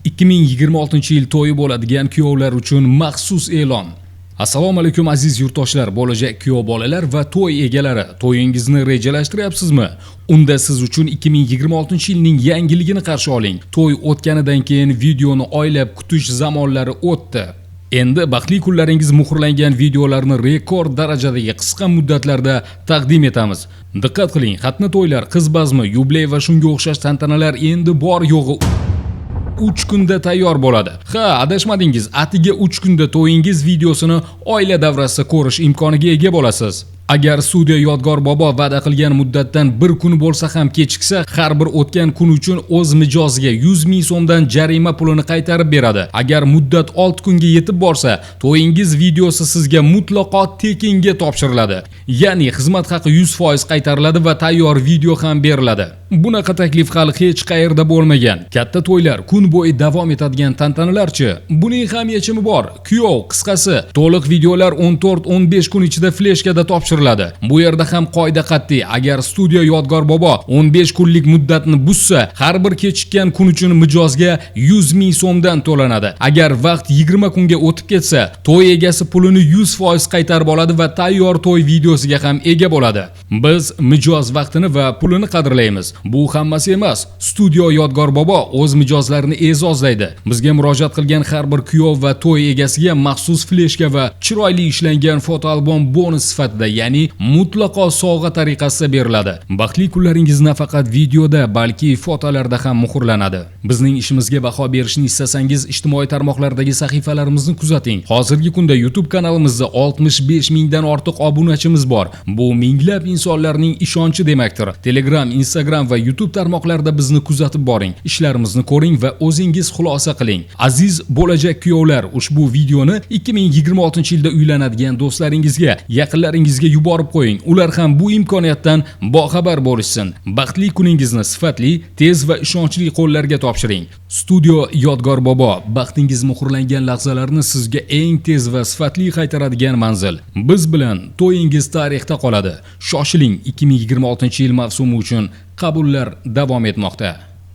2026-yil to'yi bo'ladigan kuyovlar uchun maxsus e'lon. Assalomu alaykum aziz yurtdoshlar, bo'lajak kuyov bolalar va to'y egalari. To'yingizni rejalashtiryapsizmi? Unda siz uchun 2026-yilning yangiligini qarshi oling. To'y o'tganidan keyin videoni oylab kutish zamonlari o'tdi. Endi baxtli kunlaringiz muhrlangan videolarni rekord darajadagi qisqa muddatlarda taqdim etamiz. Diqqat qiling, xatna to'ylar, qiz bazmi, yubiley va shunga o'xshash tantanalar endi bor yo'g'i 3 kunda tayyor bo'ladi. Ha, adashmadingiz. Atiga 3 kunda to'yingiz videosini oila davrasida ko'rish imkoniga ega bo'lasiz. Agar studiya Yodgor bobo va'da qilgan muddatdan bir kun bo'lsa ham kechiksa, har bir o'tgan kun uchun o'z mijoziga 100 ming so'mdan jarima pulini qaytarib beradi. Agar muddat 6 kunga yetib borsa, to'yingiz videosi sizga mutlaqo tekinga topshiriladi. Ya'ni xizmat haqi 100% qaytariladi va tayyor video ham beriladi. Bunaqa taklif hali hech qayerda bo'lmagan. Katta to'ylar, kun bo'yi davom etadigan tantanalarchi? Buning ham yechimi bor. Kuyov, qisqasi, to'liq videolar 14-15 kun ichida fleshkada topshiriladi. Bu yerda ham qoida qat'iy. Agar studiya Yodgor bobo 15 kunlik muddatni buzsa, har bir kechikkan kun uchun mijozga 100 ming so'mdan to'lanadi. Agar vaqt 20 kunga o'tib ketsa, to'y egasi pulini 100% qaytarib oladi va tayyor to'y videosiga ham ega bo'ladi. Biz mijoz vaqtini va pulini qadrlaymiz. Bu hammasi emas. Studiyo Yodgor bobo o'z mijozlarini e'zozlaydi. Bizga murojaat qilgan har bir kuyov va to'y egasiga maxsus fleshka va chiroyli ishlangan fotoalbom bonus sifatida, ya'ni mutlaqo sovg'a tariqasida beriladi. Baxtli kunlaringiz nafaqat videoda, balki fotolarda ham muhrlanadi. Bizning ishimizga baho berishni istasangiz, ijtimoiy tarmoqlardagi sahifalarimizni kuzating. Hozirgi kunda YouTube kanalimizda 65 mingdan ortiq obunachimiz bor. Bu minglab insonlarning ishonchi demakdir. Telegram, Instagram va YouTube tarmoqlarida bizni kuzatib boring. Ishlarimizni ko'ring va o'zingiz xulosa qiling. Aziz bo'lajak kuyovlar, ushbu videoni 2026-yilda uylanadigan do'stlaringizga, yaqinlaringizga yuborib qo'ying. Ular ham bu imkoniyatdan boxabar bo'lishsin. Baxtli kuningizni sifatli, tez va ishonchli qo'llarga topshiring. Studiyo Yodgor bobo, baxtingiz muhrlangan lahzalarni sizga eng tez va sifatli qaytaradigan manzil. Biz bilan to'yingiz tarixda qoladi. Shoshiling, 2026-yil mavsumi uchun qabullar davom etmoqda.